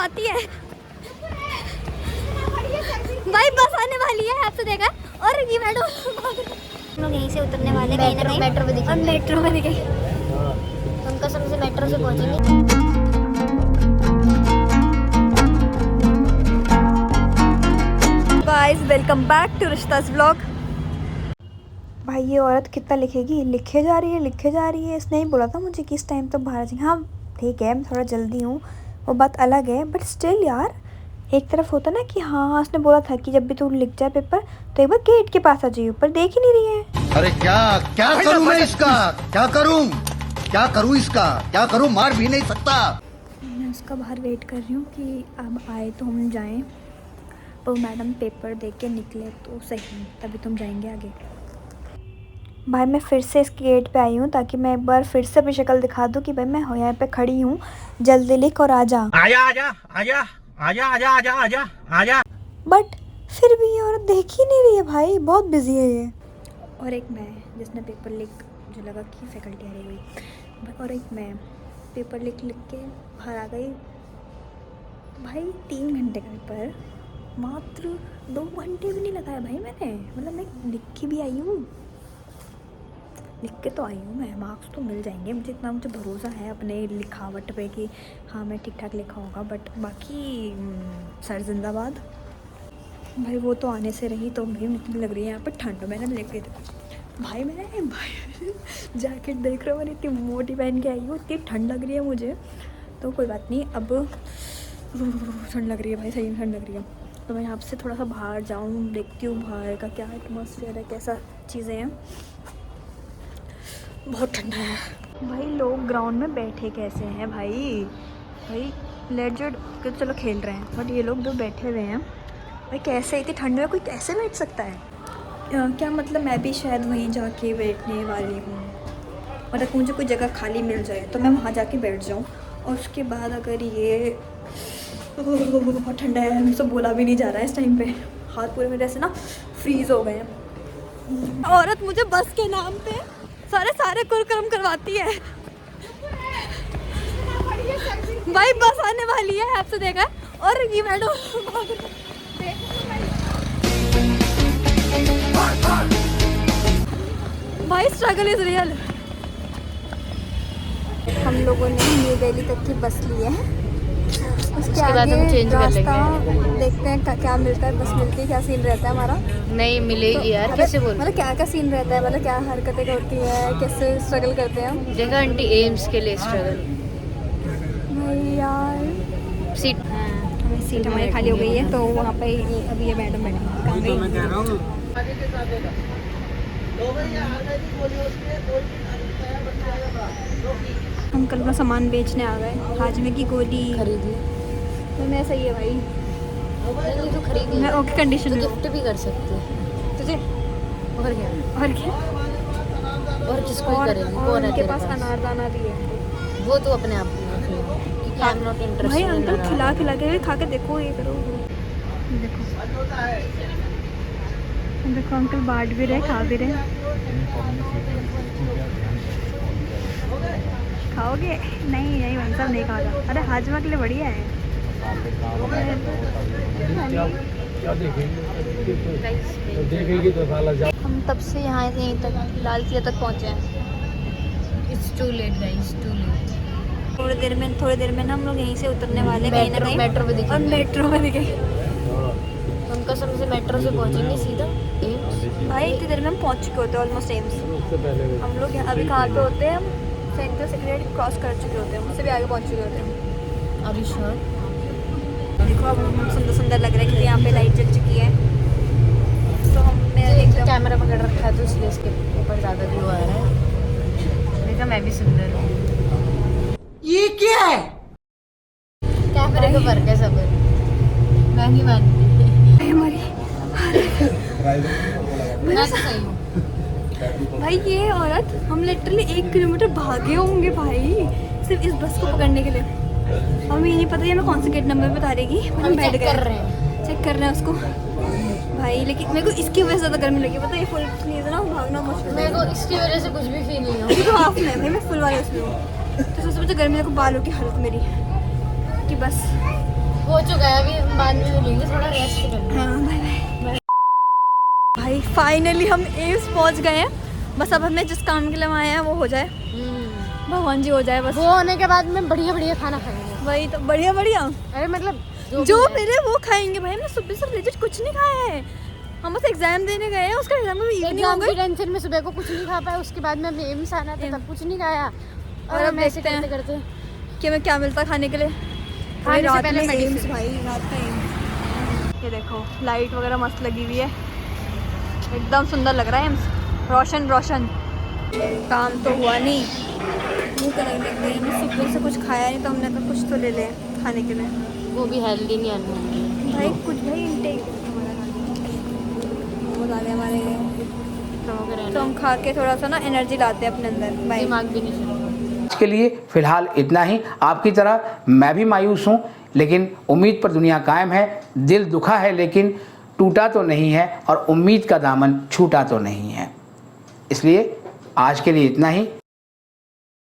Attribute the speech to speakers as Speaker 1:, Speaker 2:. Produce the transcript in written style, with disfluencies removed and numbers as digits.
Speaker 1: करवाती है भाई, बस आने वाली है, आपसे देखा। और ये मैडम हम लोग यहीं से उतरने वाले कहीं ना कहीं मेट्रो में दिखेंगे। मेट्रो में दिखेंगे, हम कसम से मेट्रो से पहुंचेंगे। Guys welcome back to Rishta's vlog. भाई ये औरत कितना लिखेगी, लिखे जा रही है। इसने ही बोला था मुझे कि इस टाइम तक बाहर जाएंगे। हाँ ठीक है, मैं थोड़ा जल्दी हूँ, वो बात अलग है, बट स्टिल यार एक तरफ होता ना कि हाँ उसने बोला था कि जब भी तू लिख जाए पेपर तो एक बार गेट के पास आ जाइए, पर देख ही नहीं रही है।
Speaker 2: अरे क्या करूं मैं इसका, क्या करूं इसका, क्या करूं, मार भी नहीं सकता।
Speaker 1: मैं उसका बाहर वेट कर रही हूँ कि अब आए तो हम जाएं, पर मैडम पेपर दे के निकले तो सही, तभी तुम जाएंगे आगे। भाई मैं फिर से इस गेट पे आई हूँ ताकि मैं एक बार फिर से अपनी शक्ल दिखा दूँ कि भाई मैं यहाँ पे खड़ी हूँ, जल्दी लिख और आ जा। आजा। बट फिर भी ये औरत देख ही नहीं रही है भाई, बहुत बिजी है ये। और एक मैं जिसने पेपर लिख, जो लगा कि फैकल्टी आ रही हुई, और एक मैं पेपर लिख के बाहर आ गई। भाई 3 घंटे का पेपर, मात्र 2 घंटे भी नहीं लगाया भाई मैंने, मतलब मैं लिख के भी आई हूँ, लिख के तो आई हूँ मैं, मार्क्स तो मिल जाएंगे मुझे, इतना मुझे भरोसा है अपने लिखावट पे कि हाँ मैं ठीक ठाक लिखा होगा। बट बाकी सर जिंदाबाद। भाई वो तो आने से रही, तो भाई मुझे लग रही है यहाँ पर ठंड। मैंने देख के भाई जैकेट देख रहा हूँ, मैंने इतनी मोटी पहन के आई हूँ, इतनी ठंड लग रही है मुझे। तो कोई बात नहीं, अब ठंड लग रही है भाई, सही में ठंड लग रही है। तो मैं यहाँ से थोड़ा सा बाहर जाऊँ, देखती हूँ बाहर का क्या एटमॉस्फेयर है, कैसा चीज़ें हैं। बहुत ठंडा है भाई। लोग ग्राउंड में बैठे कैसे हैं भाई लेजेंड के चलो खेल रहे हैं, बट ये लोग जो बैठे हुए हैं भाई, कैसे इतनी ठंड में कोई कैसे बैठ सकता है? क्या मतलब मैं भी शायद वहीं जाके बैठने वाली हूँ, मतलब मुझे कोई जगह खाली मिल जाए तो मैं वहाँ जाके बैठ जाऊँ। और उसके बाद अगर ये बहुत ठंडा है, मुझसे बोला भी नहीं जा रहा है इस टाइम पे, हाथ पूरे मेरे ऐसे ना फ्रीज हो गए हैं। औरत मुझे बस के नाम पे सारे कुरक्रम करवाती है भाई, बस आने वाली है, आपसे देखा। और ये मैडम भाई स्ट्रगल इज रियल। हम लोगों ने न्यू दिल्ली तक की बस ली है, उसके आगे हम चेंज रास्ता देखते हैं क्या मिलता है, बस मिलती है, क्या सीन रहता है हमारा। नहीं मिलेगी तो, यार कैसे बोल, मतलब क्या सीन रहता है, मतलब क्या हरकतें होती है, कैसे स्ट्रगल करते हैं। देखा आंटी एम्स के लिए स्ट्रगल भाई यार। सीट हमारी खाली हो गई है, तो वहाँ पे अभी ये मैडम बैठी कहाँ गई। हम कल का सामान बेचने आ गए, हाजमे की गोली खरीदी तो मैं सही है भाई, नहीं तो खरीदी मैं ओके कंडीशन में, गिफ्ट भी कर सकती है तुझे। और क्या और किसको करेगी, और उनके पास अनारदाना भी है, वो तो अपने आप क्योंकि आई एम नॉट इंटरेस्टेड। भाई अंकल खिला के खा के देखो, ये करो, देखो अंकल बांट भी रहे, खा भी रहे। खाओगे? नहीं भाई साहब नहीं खाओगा। अरे हाजमा के लिए बढ़िया है। हम तब से यहाँ यहीं तक लाल किला तक पहुँचे हैं। It's too late guys, too late. थोड़ी देर में ना हम लोग यहीं से उतरने वाले हैं, कहीं ना कहीं मेट्रो में दिखेंगे। और मेट्रो में दिखेंगे, हम कसम से मेट्रो से पहुँचेंगे सीधा एम्स। भाई इतनी देर में हम पहुँच चुके होते हैं ऑलमोस्ट एम्स। हम लोग अभी कहाँ पे होते हैं, हम सेंट्रल सेक्रेटरी क्रॉस कर चुके होते हैं, मुझसे भी आगे पहुँच चुके होते हैं। अभी श्योर देखो, अब हम सुंदर लग रहा है क्योंकि यहाँ पे लाइट जल चुकी है। तो हमने एक कैमरा पकड़ रखा है, तो इसलिए इसके ऊपर ज़्यादा व्यू आ रहा है। देखा मैं भी सुंदर हूँ। ये क्या है? कैमरे को फर्क है सब, मैं नहीं मानती हमारी। मैं सही हूँ भाई। ये औरत, हम लिटरली 1 किलोमीटर भागे होंगे भाई सिर्फ इस बस को पकड़ने के लिए। हमें ये नहीं पता ये हमें कौन से गेट नंबर बता रहेगी, हम बैठ चेक कर रहे हैं उसको भाई। लेकिन मेरे को इसकी वजह से ज़्यादा गर्मी लगी, पता है ये फुल स्लीव है ना, भागना मुश्किल। मेरे को इसकी वजह से कुछ भी फील नहीं हुआ, तो हाफ में भाई मैं फुल वाले उसमें हूँ। तो सबसे मुझे गर्मी को बालों की हालत मेरी कि बस
Speaker 3: हो चुका है, अभी बाद में मिलेंगे, थोड़ा रेस्ट करना।
Speaker 1: हाँ बाय बाय। भाई फाइनली हम एम्स पहुंच गए हैं। बस अब हमें जिस काम के लिए हम आए हैं वो हो जाए, भगवान जी हो जाए बस।
Speaker 3: वो होने के बाद में बढ़िया बढ़िया खाना खाएंगे।
Speaker 1: वही तो बढ़िया बढ़िया,
Speaker 3: अरे मतलब
Speaker 1: जो मिले वो खाएंगे भाई। हमने सुबह से लेजिट कुछ नहीं खाया है। हम बस एग्जाम देने गए हैं, उसका एग्जाम में इवनिंग हो गई।
Speaker 3: टेंशन में सुबह को कुछ नहीं खा पाया, उसके बाद में एम्स आना था तब कुछ नहीं खाया।
Speaker 1: और अब देखते हैं
Speaker 3: करते
Speaker 1: कि हमें क्या मिलता खाने के लिए।
Speaker 3: खाने से
Speaker 1: रात
Speaker 3: पहले
Speaker 1: में
Speaker 3: medicine।
Speaker 1: एम्स भाई, रात में एम्स। ये देखो लाइट वगैरह मस्त लगी हुई है, एकदम सुंदर लग रहा है एम्स, रोशन रोशन। काम तो हुआ नहीं, मुँह का लगने लग गया। हमने सुबह से कुछ खाया नहीं तो हमने तो कुछ तो ले लें खाने के लिए।
Speaker 3: वो भी हेल्दी नहीं आना
Speaker 1: भाई कुछ भाई इंटेक हमारे तो हम खा के थोड़ा सा ना एनर्जी लाते हैं अपने अंदर। भाई
Speaker 3: दिमाग भी नहीं चलता।
Speaker 4: आज के लिए फिलहाल इतना ही। आपकी तरह मैं भी मायूस हूँ, लेकिन उम्मीद पर दुनिया कायम है। दिल दुखा है लेकिन टूटा तो नहीं है, और उम्मीद का दामन छूटा तो नहीं है। इसलिए आज के लिए इतना ही।